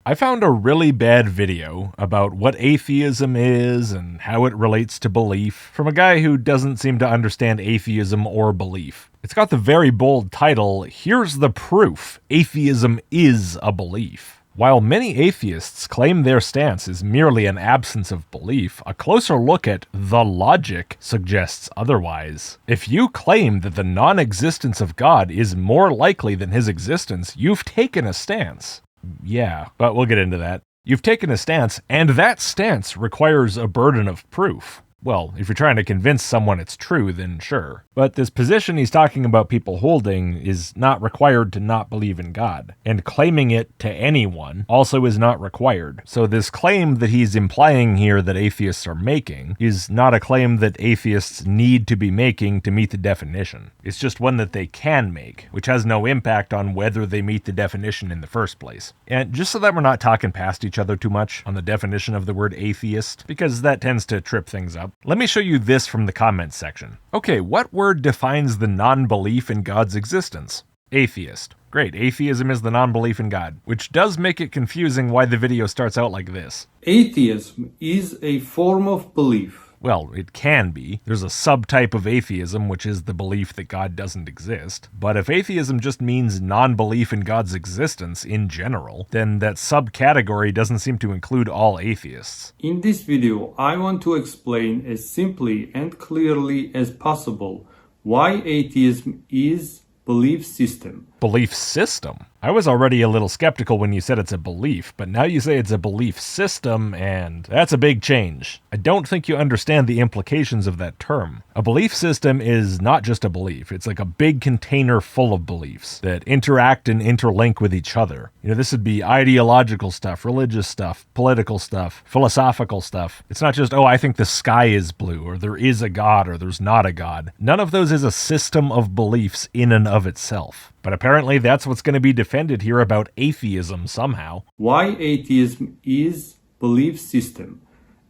I found a really bad video about what atheism is and how it relates to belief from a guy who doesn't seem to understand atheism or belief. It's got the very bold title, "Here's the Proof: Atheism is a Belief." While many atheists claim their stance is merely an absence of belief, a closer look at the logic suggests otherwise. If you claim that the non-existence of God is more likely than his existence, you've taken a stance. Yeah, but we'll get into that. You've taken a stance, and that stance requires a burden of proof. Well, if you're trying to convince someone it's true, then sure. But this position he's talking about people holding is not required to not believe in God, and claiming it to anyone also is not required. So this claim that he's implying here that atheists are making is not a claim that atheists need to be making to meet the definition. It's just one that they can make, which has no impact on whether they meet the definition in the first place. And just so that we're not talking past each other too much on the definition of the word atheist, because that tends to trip things up, let me show you this from the comments section. Okay, what word defines the non-belief in God's existence? Atheist. Great, atheism is the non-belief in God, which does make it confusing why the video starts out like this. Atheism is a form of belief. Well, it can be. There's a subtype of atheism, which is the belief that God doesn't exist. But if atheism just means non-belief in God's existence in general, then that subcategory doesn't seem to include all atheists. In this video, I want to explain as simply and clearly as possible why atheism is belief system. Belief system? I was already a little skeptical when you said it's a belief, but now you say it's a belief system, and that's a big change. I don't think you understand the implications of that term. A belief system is not just a belief. It's like a big container full of beliefs that interact and interlink with each other. You know, this would be ideological stuff, religious stuff, political stuff, philosophical stuff. It's not just, oh, I think the sky is blue, or there is a God, or there's not a God. None of those is a system of beliefs in and of itself. But apparently that's what's going to be defended here about atheism somehow. Why atheism is belief system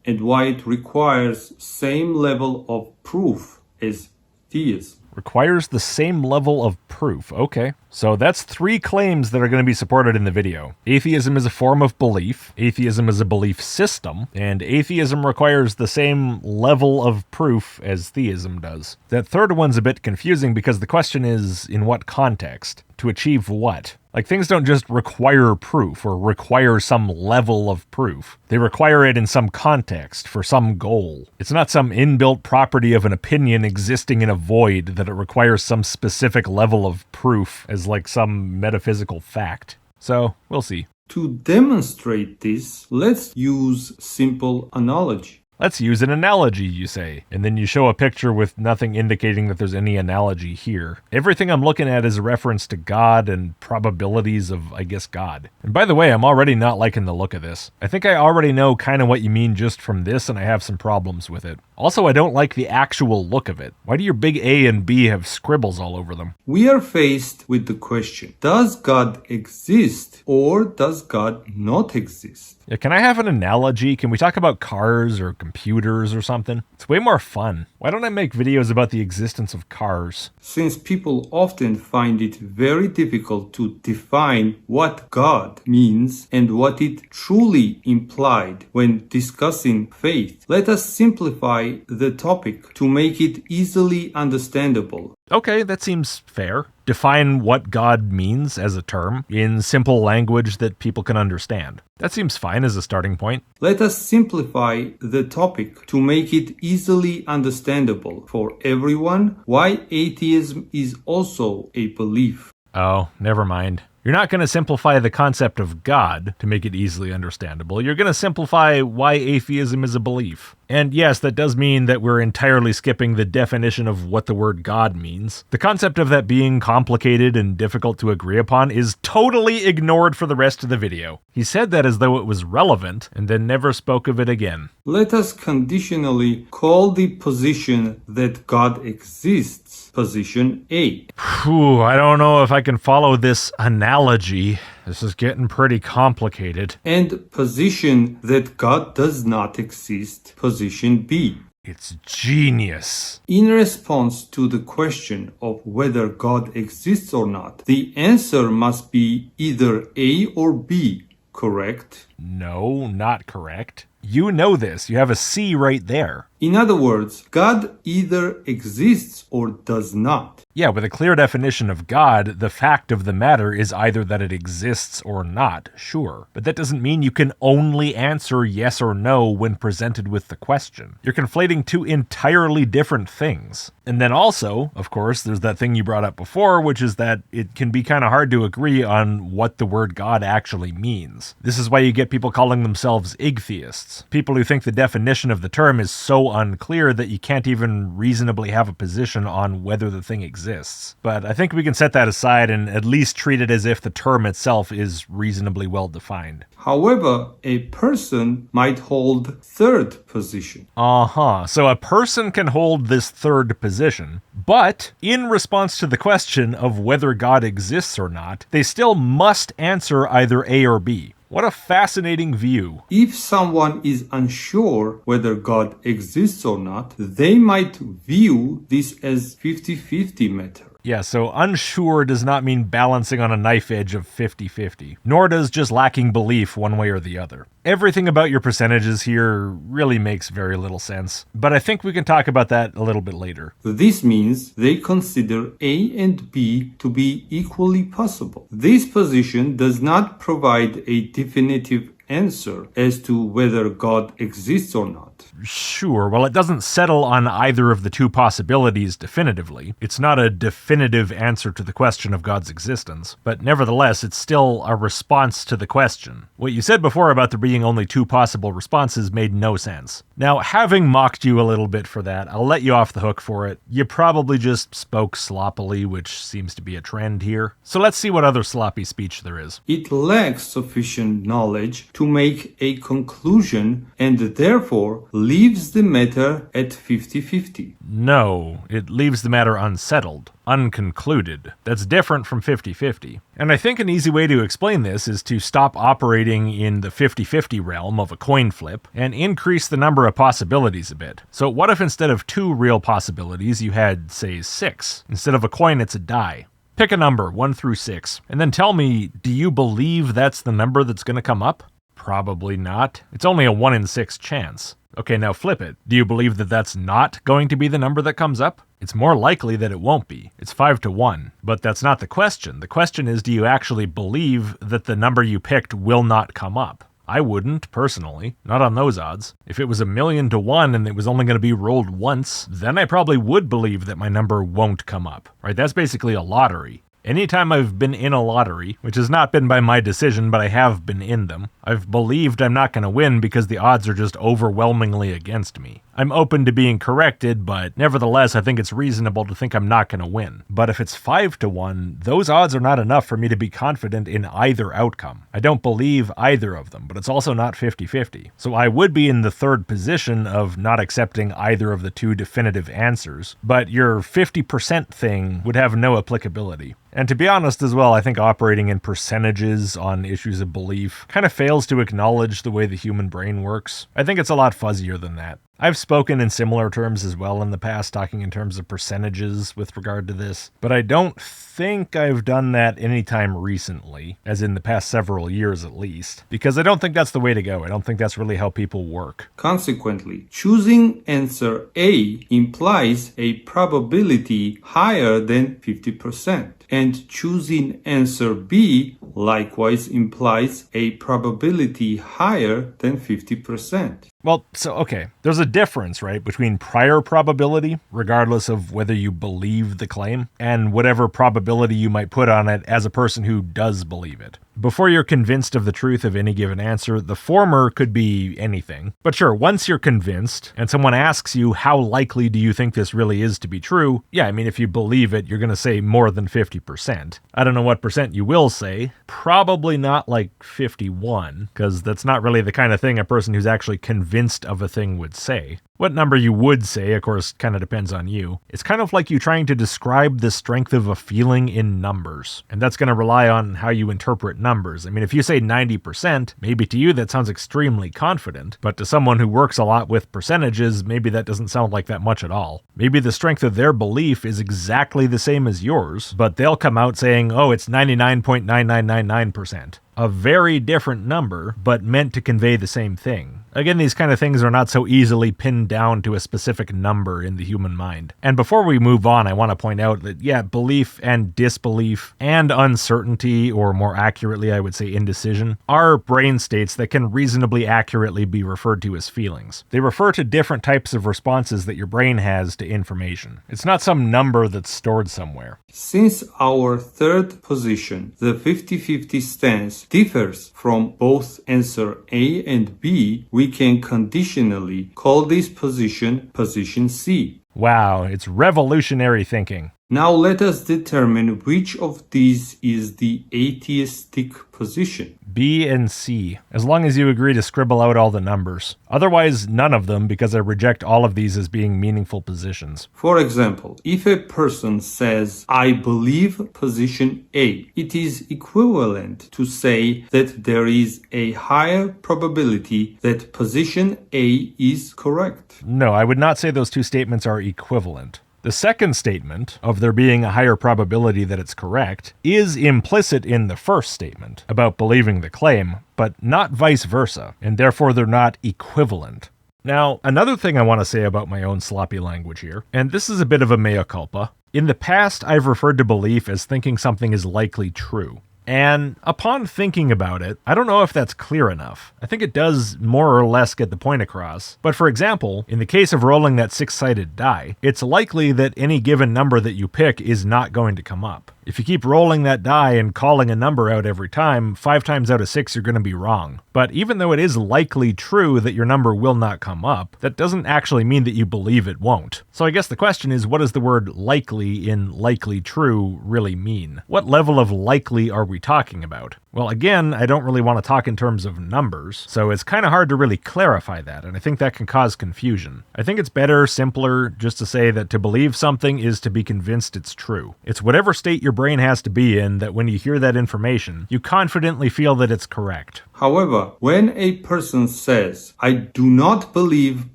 and why it requires same level of proof as theism. Requires the same level of proof. Okay. So that's 3 claims that are going to be supported in the video. Atheism is a form of belief, atheism is a belief system, and atheism requires the same level of proof as theism does. That third one's a bit confusing because the question is, in what context? To achieve what? Like, things don't just require proof or require some level of proof. They require it in some context for some goal. It's not some inbuilt property of an opinion existing in a void that it requires some specific level of proof as like some metaphysical fact. So, we'll see. To demonstrate this, let's use simple analogy. Let's use an analogy, you say, and then you show a picture with nothing indicating that there's any analogy here. Everything I'm looking at is a reference to God and probabilities of, I guess, God. And by the way, I'm already not liking the look of this. I think I already know kind of what you mean just from this, and I have some problems with it. Also, I don't like the actual look of it. Why do your big A and B have scribbles all over them? We are faced with the question, does God exist or does God not exist? Yeah, can I have an analogy? Can we talk about cars or computers or something? It's way more fun. Why don't I make videos about the existence of cars? Since people often find it very difficult to define what God means and what it truly implied when discussing faith, let us simplify the topic to make it easily understandable. Okay, that seems fair. Define what God means as a term in simple language that people can understand. That seems fine as a starting point. Let us simplify the topic to make it easily understandable for everyone why atheism is also a belief. Oh, never mind. You're not going to simplify the concept of God to make it easily understandable. You're going to simplify why atheism is a belief. And yes, that does mean that we're entirely skipping the definition of what the word God means. The concept of that being complicated and difficult to agree upon is totally ignored for the rest of the video. He said that as though it was relevant, and then never spoke of it again. Let us conditionally call the position that God exists position A. Phew, I don't know if I can follow this analogy. This is getting pretty complicated. And position that God does not exist, position B. It's genius. In response to the question of whether God exists or not, the answer must be either A or B, correct? No, not correct. You know this. You have a C right there. In other words, God either exists or does not. Yeah, with a clear definition of God, the fact of the matter is either that it exists or not, sure. But that doesn't mean you can only answer yes or no when presented with the question. You're conflating two entirely different things. And then also, of course, there's that thing you brought up before, which is that it can be kind of hard to agree on what the word God actually means. This is why you get people calling themselves atheists. People who think the definition of the term is so unclear that you can't even reasonably have a position on whether the thing exists. But I think we can set that aside and at least treat it as if the term itself is reasonably well defined. However, a person might hold third position. So a person can hold this third position, but in response to the question of whether God exists or not, they still must answer either A or B. What a fascinating view. If someone is unsure whether God exists or not, they might view this as 50-50 matter. Yeah, so unsure does not mean balancing on a knife edge of 50-50, nor does just lacking belief one way or the other. Everything about your percentages here really makes very little sense, but I think we can talk about that a little bit later. This means they consider A and B to be equally possible. This position does not provide a definitive answer as to whether God exists or not. Sure, well, it doesn't settle on either of the two possibilities definitively. It's not a definitive answer to the question of God's existence, but nevertheless, it's still a response to the question. What you said before about there being only two possible responses made no sense. Now, having mocked you a little bit for that, I'll let you off the hook for it. You probably just spoke sloppily, which seems to be a trend here. So let's see what other sloppy speech there is. It lacks sufficient knowledge to make a conclusion and therefore leaves the matter at 50-50. No, it leaves the matter unsettled, unconcluded. That's different from 50-50. And I think an easy way to explain this is to stop operating in the 50-50 realm of a coin flip and increase the number of possibilities a bit. So what if instead of 2 real possibilities you had, say, 6? Instead of a coin, it's a die. Pick a number, 1 through 6, and then tell me, do you believe that's the number that's going to come up? Probably not. It's only a 1 in 6 chance. Okay, now flip it. Do you believe that that's not going to be the number that comes up? It's more likely that it won't be. It's 5-1. But that's not the question. The question is, do you actually believe that the number you picked will not come up? I wouldn't, personally. Not on those odds. If it was 1,000,000-1 and it was only going to be rolled once, then I probably would believe that my number won't come up. Right? That's basically a lottery. Anytime I've been in a lottery, which has not been by my decision, but I have been in them, I've believed I'm not going to win because the odds are just overwhelmingly against me. I'm open to being corrected, but nevertheless, I think it's reasonable to think I'm not going to win. But if it's 5-1, those odds are not enough for me to be confident in either outcome. I don't believe either of them, but it's also not 50-50. So I would be in the third position of not accepting either of the two definitive answers, but your 50% thing would have no applicability. And to be honest as well, I think operating in percentages on issues of belief kind of fails to acknowledge the way the human brain works. I think it's a lot fuzzier than that. I've spoken in similar terms as well in the past, talking in terms of percentages with regard to this, but I don't think I've done that anytime recently, as in the past several years at least, because I don't think that's the way to go. I don't think that's really how people work. Consequently, choosing answer A implies a probability higher than 50%. And choosing answer B likewise implies a probability higher than 50%. Well, so, okay, there's a difference, right, between prior probability, regardless of whether you believe the claim, and whatever probability you might put on it as a person who does believe it. Before you're convinced of the truth of any given answer, the former could be anything. But sure, once you're convinced, and someone asks you, how likely do you think this really is to be true? Yeah, I mean, if you believe it, you're going to say more than 50%. I don't know what percent you will say. Probably not like 51, because that's not really the kind of thing a person who's actually convinced of a thing would say. What number you would say, of course, kind of depends on you. It's kind of like you trying to describe the strength of a feeling in numbers. And that's going to rely on how you interpret numbers. I mean, if you say 90%, maybe to you that sounds extremely confident, but to someone who works a lot with percentages, maybe that doesn't sound like that much at all. Maybe the strength of their belief is exactly the same as yours, but they'll come out saying, oh, it's 99.9999%. A very different number, but meant to convey the same thing. Again, these kind of things are not so easily pinned down to a specific number in the human mind. And before we move on, I want to point out that, yeah, belief and disbelief and uncertainty, or more accurately, I would say indecision, are brain states that can reasonably accurately be referred to as feelings. They refer to different types of responses that your brain has to information. It's not some number that's stored somewhere. Since our third position, the 50-50 stance, differs from both answer A and B, we can conditionally call this position position C. Wow, it's revolutionary thinking. Now let us determine which of these is the atheistic position. B and C, as long as you agree to scribble out all the numbers. Otherwise, none of them, because I reject all of these as being meaningful positions. For example, if a person says, I believe position A, it is equivalent to say that there is a higher probability that position A is correct. No, I would not say those two statements are equivalent. The second statement, of there being a higher probability that it's correct, is implicit in the first statement, about believing the claim, but not vice versa, and therefore they're not equivalent. Now, another thing I want to say about my own sloppy language here, and this is a bit of a mea culpa. In the past, I've referred to belief as thinking something is likely true. And upon thinking about it, I don't know if that's clear enough. I think it does more or less get the point across. But for example, in the case of rolling that six-sided die, it's likely that any given number that you pick is not going to come up. If you keep rolling that die and calling a number out every time, 5 times out of 6 you're going to be wrong. But even though it is likely true that your number will not come up, that doesn't actually mean that you believe it won't. So I guess the question is, what does the word likely in likely true really mean? What level of likely are we talking about? Well, again, I don't really want to talk in terms of numbers, so it's kind of hard to really clarify that, and I think that can cause confusion. I think it's better, simpler, just to say that to believe something is to be convinced it's true. It's whatever state your brain has to be in that when you hear that information, you confidently feel that it's correct. However, when a person says, I do not believe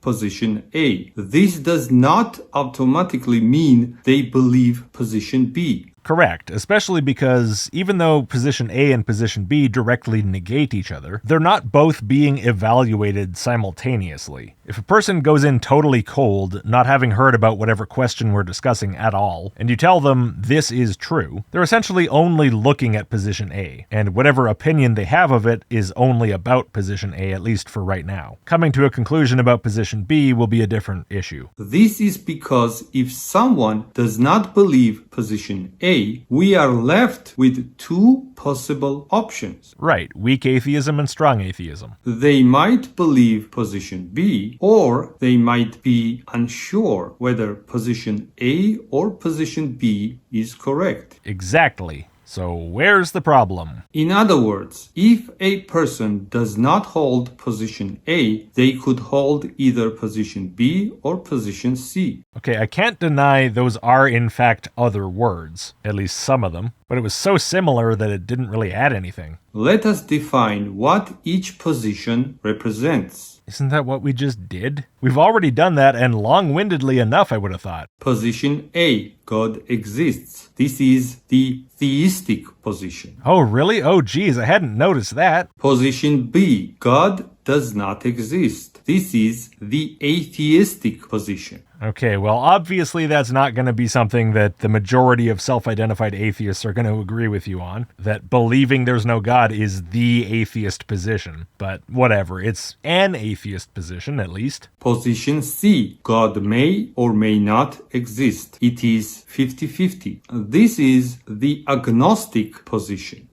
position A, this does not automatically mean they believe position B. Correct, especially because even though position A and position B directly negate each other, they're not both being evaluated simultaneously. If a person goes in totally cold, not having heard about whatever question we're discussing at all, and you tell them this is true, they're essentially only looking at position A, and whatever opinion they have of it is only about position A, at least for right now. Coming to a conclusion about position B will be a different issue. This is because if someone does not believe position A, we are left with 2 possible options. Right, weak atheism and strong atheism. They might believe position B, or they might be unsure whether position A or position B is correct. Exactly. So where's the problem? In other words, if a person does not hold position A, they could hold either position B or position C. Okay, I can't deny those are in fact other words, at least some of them, but it was so similar that it didn't really add anything. Let us define what each position represents. Isn't that what we just did? We've already done that, and long-windedly enough, I would have thought. Position A, God exists. This is the theistic position. Oh, really? Oh, geez, I hadn't noticed that. Position B, God does not exist. This is the atheistic position. Okay, well, obviously that's not going to be something that the majority of self-identified atheists are going to agree with you on, that believing there's no God is the atheist position. But whatever, it's an atheist position, at least. Position C, God may or may not exist. It is 50-50. This is the agnostic position.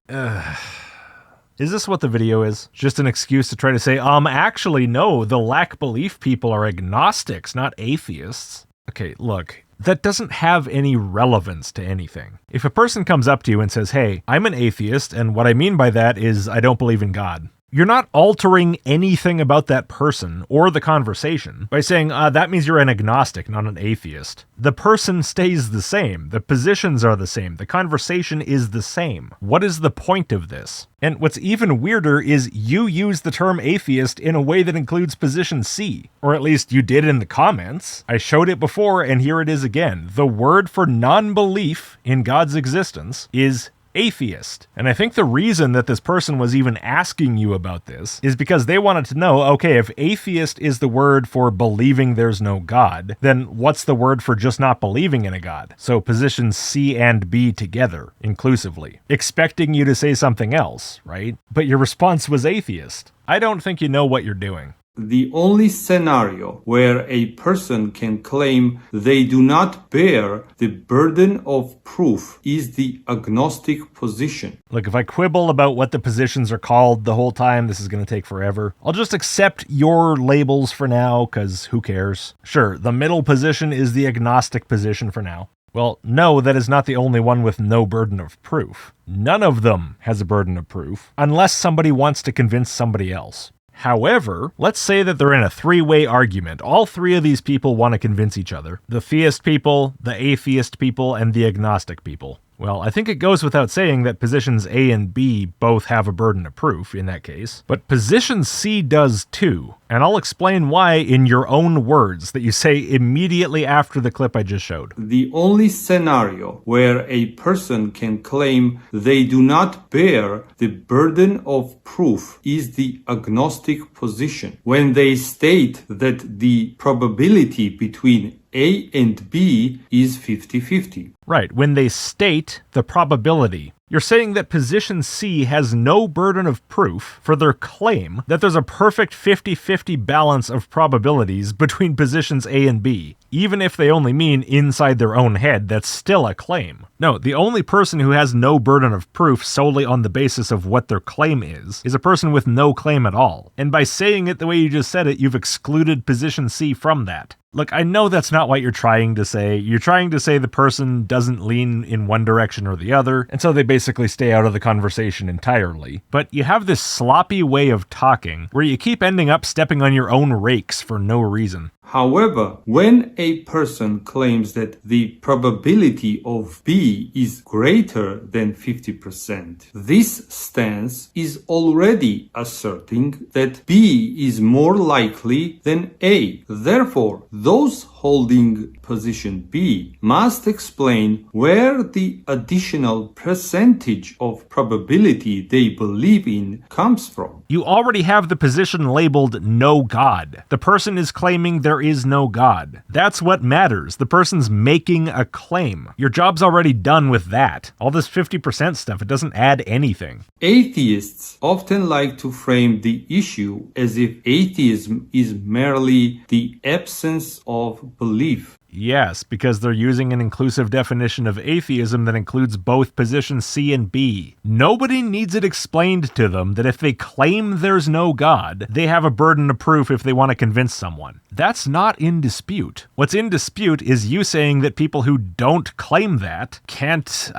Is this what the video is? Just an excuse to try to say, actually, no, the lack belief people are agnostics, not atheists. Okay, look, that doesn't have any relevance to anything. If a person comes up to you and says, hey, I'm an atheist, and what I mean by that is I don't believe in God. You're not altering anything about that person or the conversation by saying, that means you're an agnostic, not an atheist. The person stays the same. The positions are the same. The conversation is the same. What is the point of this? And what's even weirder is you use the term atheist in a way that includes position C. Or at least you did in the comments. I showed it before, and here it is again. The word for non-belief in God's existence is atheist. And I think the reason that this person was even asking you about this is because they wanted to know, okay, if atheist is the word for believing there's no God, then what's the word for just not believing in a God? So positions C and B together, inclusively, expecting you to say something else, right? But your response was atheist. I don't think you know what you're doing. The only scenario where a person can claim they do not bear the burden of proof is the agnostic position. Look, if I quibble about what the positions are called the whole time, this is going to take forever. I'll just accept your labels for now, because who cares? Sure, the middle position is the agnostic position for now. Well, no, that is not the only one with no burden of proof. None of them has a burden of proof, unless somebody wants to convince somebody else. However, let's say that they're in a three-way argument. All three of these people want to convince each other. The theist people, the atheist people, and the agnostic people. Well, I think it goes without saying that positions A and B both have a burden of proof in that case, but position C does too, and I'll explain why in your own words that you say immediately after the clip I just showed. The only scenario where a person can claim they do not bear the burden of proof is the agnostic position, when they state that the probability between A and B is 50-50. Right, when they state the probability. You're saying that position C has no burden of proof for their claim that there's a perfect 50-50 balance of probabilities between positions A and B. Even if they only mean inside their own head, that's still a claim. No, the only person who has no burden of proof solely on the basis of what their claim is a person with no claim at all. And by saying it the way you just said it, you've excluded position C from that. Look, I know that's not what you're trying to say. You're trying to say the person doesn't lean in one direction or the other, and so they basically stay out of the conversation entirely. But you have this sloppy way of talking where you keep ending up stepping on your own rakes for no reason. However, when a person claims that the probability of B is greater than 50%, this stance is already asserting that B is more likely than A. Therefore, those holding position B must explain where the additional percentage of probability they believe in comes from. You already have the position labeled no God. The person is claiming there is no God. That's what matters. The person's making a claim. Your job's already done with that. All this 50% stuff, it doesn't add anything. Atheists often like to frame the issue as if atheism is merely the absence of belief. Yes, because they're using an inclusive definition of atheism that includes both positions C and B. Nobody needs it explained to them that if they claim there's no God, they have a burden of proof if they want to convince someone. That's not in dispute. What's in dispute is you saying that people who don't claim that can't,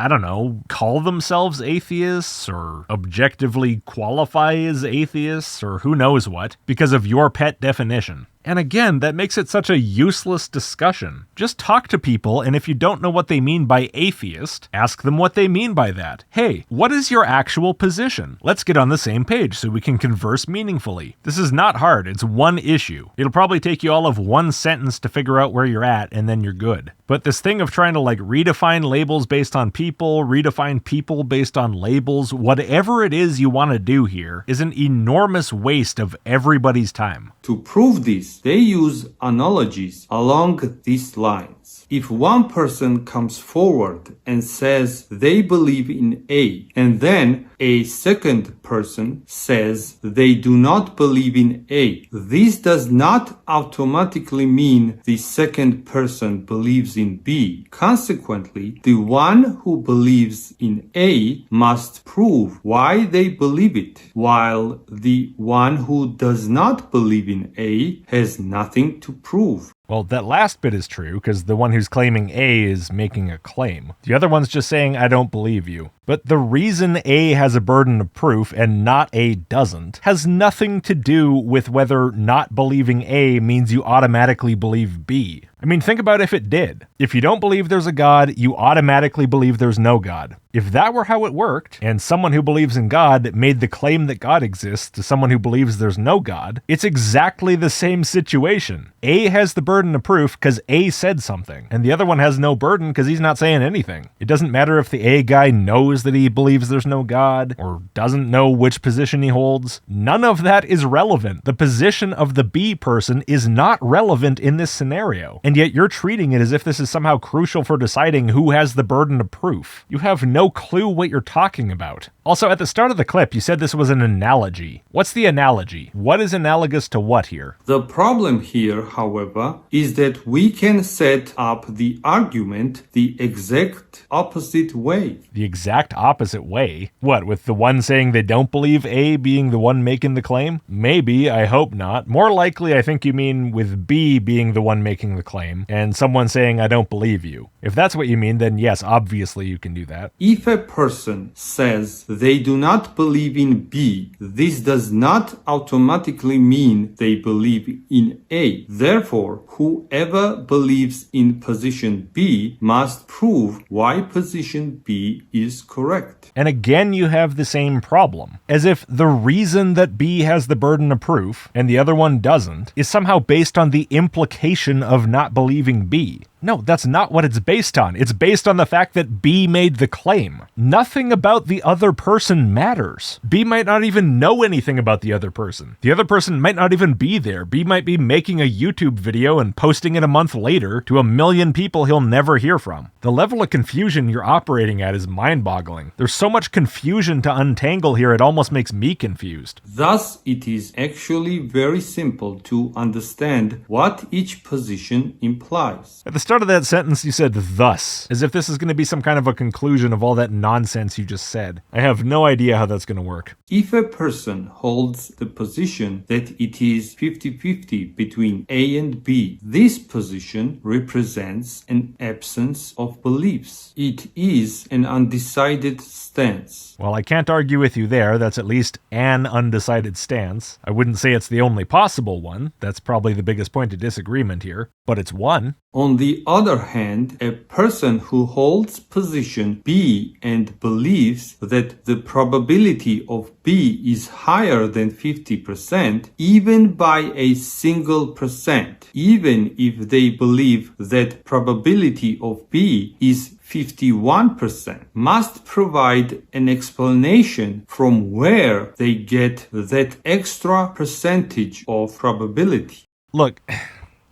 call themselves atheists or objectively qualify as atheists or who knows what because of your pet definition. And again, that makes it such a useless discussion. Just talk to people, and if you don't know what they mean by atheist, ask them what they mean by that. Hey, what is your actual position? Let's get on the same page so we can converse meaningfully. This is not hard, it's one issue. It'll probably take you all of one sentence to figure out where you're at, and then you're good. But this thing of trying to redefine labels based on people, redefine people based on labels, whatever it is you want to do here, is an enormous waste of everybody's time. To prove this, they use analogies along these lines. If one person comes forward and says they believe in A, and then a second person says they do not believe in A, this does not automatically mean the second person believes in B. Consequently, the one who believes in A must prove why they believe it, while the one who does not believe in A has nothing to prove. Well, that last bit is true, because the one who's claiming A is making a claim. The other one's just saying, I don't believe you. But the reason A has a burden of proof and not A doesn't has nothing to do with whether not believing A means you automatically believe B. I mean, think about if it did. If you don't believe there's a God, you automatically believe there's no God. If that were how it worked, and someone who believes in God made the claim that God exists to someone who believes there's no God, it's exactly the same situation. A has the burden of proof because A said something, and the other one has no burden because he's not saying anything. It doesn't matter if the A guy knows that he believes there's no God, or doesn't know which position he holds. None of that is relevant. The position of the B person is not relevant in this scenario, and yet you're treating it as if this is somehow crucial for deciding who has the burden of proof. You have no clue what you're talking about. Also, at the start of the clip, you said this was an analogy. What's the analogy? What is analogous to what here? The problem here, however, is that we can set up the argument the exact opposite way. The exact opposite way? What, with the one saying they don't believe A being the one making the claim? Maybe, I hope not. More likely, I think you mean with B being the one making the claim, and someone saying I don't believe you. If that's what you mean, then yes, obviously you can do that. If a person says they do not believe in B, this does not automatically mean they believe in A. Therefore, whoever believes in position B must prove why position B is correct. And again, you have the same problem. As if the reason that B has the burden of proof and the other one doesn't is somehow based on the implication of not believing B. No, that's not what it's based on. It's based on the fact that B made the claim. Nothing about the other person matters. B might not even know anything about the other person. The other person might not even be there. B might be making a YouTube video and posting it a month later to 1 million people he'll never hear from. The level of confusion you're operating at is mind-boggling. There's so much confusion to untangle here, it almost makes me confused. Thus, it is actually very simple to understand what each position implies. At the start of that sentence, you said thus, as if this is going to be some kind of a conclusion of all that nonsense you just said. I have no idea how that's going to work. If a person holds the position that it is 50-50 between A and B, this position represents an absence of beliefs. It is an undecided stance. Well, I can't argue with you there. That's at least an undecided stance. I wouldn't say it's the only possible one. That's probably the biggest point of disagreement here, but it's one. On the other hand, a person who holds position B and believes that the probability of B is higher than 50%, even by a single percent, even if they believe that probability of B is 51%, must provide an explanation from where they get that extra percentage of probability. Look,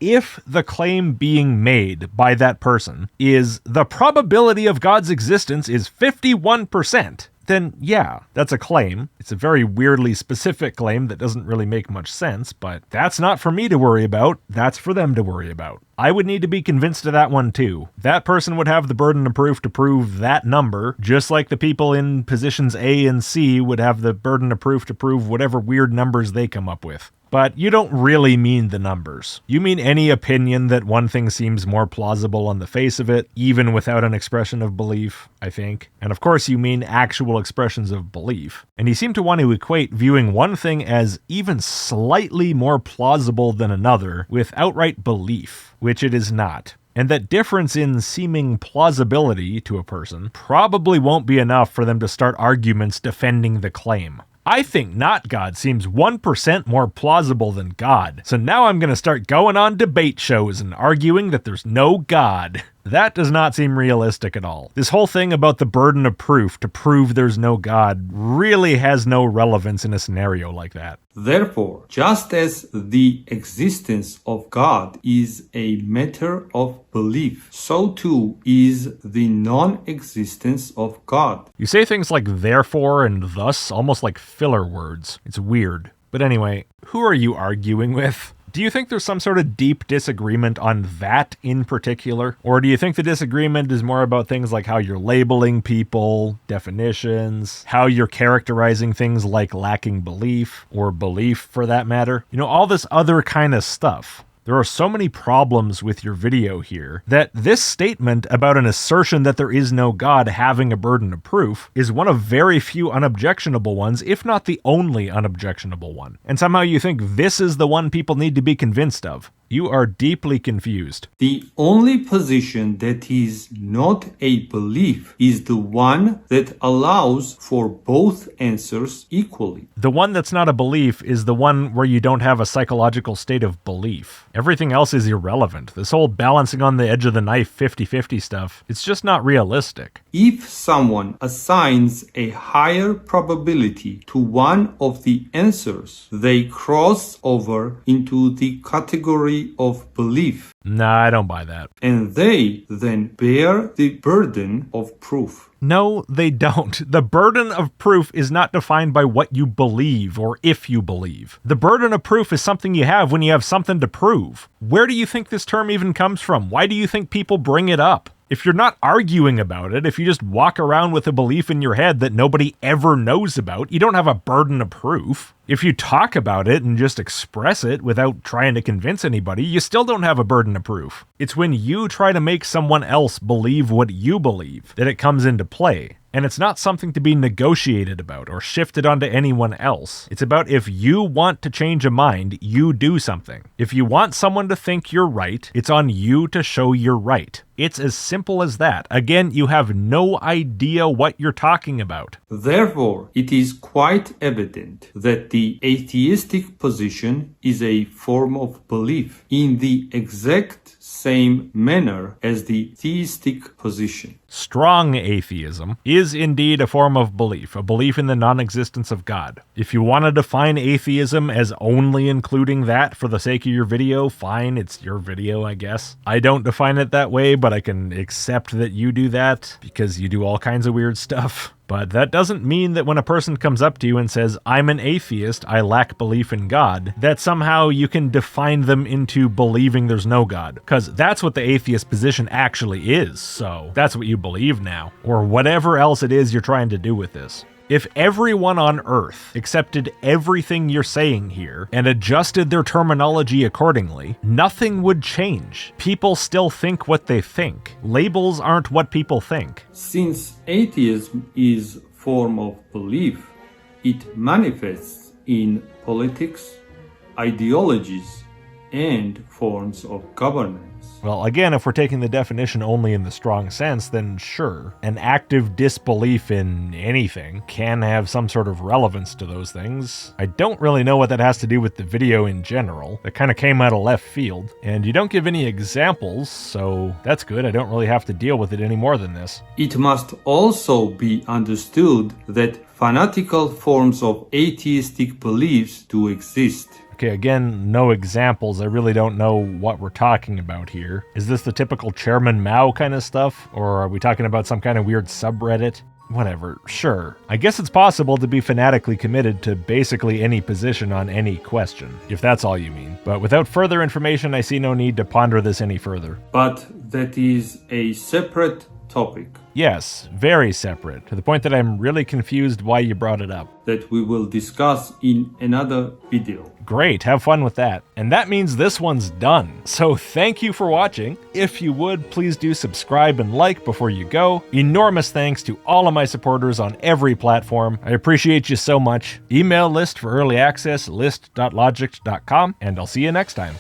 if the claim being made by that person is the probability of God's existence is 51%, then yeah, that's a claim. It's a very weirdly specific claim that doesn't really make much sense, but that's not for me to worry about. That's for them to worry about. I would need to be convinced of that one too. That person would have the burden of proof to prove that number, just like the people in positions A and C would have the burden of proof to prove whatever weird numbers they come up with. But you don't really mean the numbers. You mean any opinion that one thing seems more plausible on the face of it, even without an expression of belief, I think. And of course you mean actual expressions of belief. And you seem to want to equate viewing one thing as even slightly more plausible than another with outright belief, which it is not. And that difference in seeming plausibility to a person probably won't be enough for them to start arguments defending the claim. I think not God seems 1% more plausible than God, so now I'm going to start going on debate shows and arguing that there's no God. That does not seem realistic at all. This whole thing about the burden of proof to prove there's no God really has no relevance in a scenario like that. Therefore, just as the existence of God is a matter of belief, so too is the non-existence of God. You say things like therefore and thus, almost like filler words. It's weird. But anyway, who are you arguing with? Do you think there's some sort of deep disagreement on that in particular? Or do you think the disagreement is more about things like how you're labeling people, definitions, how you're characterizing things like lacking belief, or belief for that matter? You know, all this other kind of stuff. There are so many problems with your video here that this statement about an assertion that there is no God having a burden of proof is one of very few unobjectionable ones, if not the only unobjectionable one. And somehow you think this is the one people need to be convinced of. You are deeply confused. The only position that is not a belief is the one that allows for both answers equally. The one that's not a belief is the one where you don't have a psychological state of belief. Everything else is irrelevant. This whole balancing on the edge of the knife 50-50 stuff, it's just not realistic. If someone assigns a higher probability to one of the answers, they cross over into the category of belief. Nah, I don't buy that. And they then bear the burden of proof. No, they don't. The burden of proof is not defined by what you believe or if you believe. The burden of proof is something you have when you have something to prove. Where do you think this term even comes from? Why do you think people bring it up? If you're not arguing about it, if you just walk around with a belief in your head that nobody ever knows about, you don't have a burden of proof. If you talk about it and just express it without trying to convince anybody, you still don't have a burden of proof. It's when you try to make someone else believe what you believe that it comes into play. And it's not something to be negotiated about or shifted onto anyone else. It's about if you want to change a mind, you do something. If you want someone to think you're right, it's on you to show you're right. It's as simple as that. Again, you have no idea what you're talking about. Therefore, it is quite evident that the atheistic position is a form of belief in the exact same manner as the theistic position. Strong atheism is indeed a form of belief, a belief in the non-existence of God. If you want to define atheism as only including that for the sake of your video, fine, it's your video, I guess. I don't define it that way, but I can accept that you do that because you do all kinds of weird stuff. But that doesn't mean that when a person comes up to you and says, I'm an atheist, I lack belief in God, that somehow you can define them into believing there's no God. Because that's what the atheist position actually is, so that's what you believe now. Or whatever else it is you're trying to do with this. If everyone on Earth accepted everything you're saying here and adjusted their terminology accordingly, nothing would change. People still think what they think. Labels aren't what people think. Since atheism is a form of belief, it manifests in politics, ideologies, and forms of governance. Well, again, if we're taking the definition only in the strong sense, then sure, an active disbelief in anything can have some sort of relevance to those things. I don't really know what that has to do with the video in general. That kind of came out of left field, and you don't give any examples, so that's good. I don't really have to deal with it any more than this. It must also be understood that fanatical forms of atheistic beliefs do exist. Okay, again, no examples. I really don't know what we're talking about here. Is this the typical Chairman Mao kind of stuff? Or are we talking about some kind of weird subreddit? Whatever, sure. I guess it's possible to be fanatically committed to basically any position on any question, if that's all you mean. But without further information, I see no need to ponder this any further. But that is a separate topic. Yes, very separate, to the point that I'm really confused why you brought it up. That we will discuss in another video. Great, have fun with that. And that means this one's done. So thank you for watching. If you would, please do subscribe and like before you go. Enormous thanks to all of my supporters on every platform. I appreciate you so much. Email list for early access, list.logicked.com, and I'll see you next time.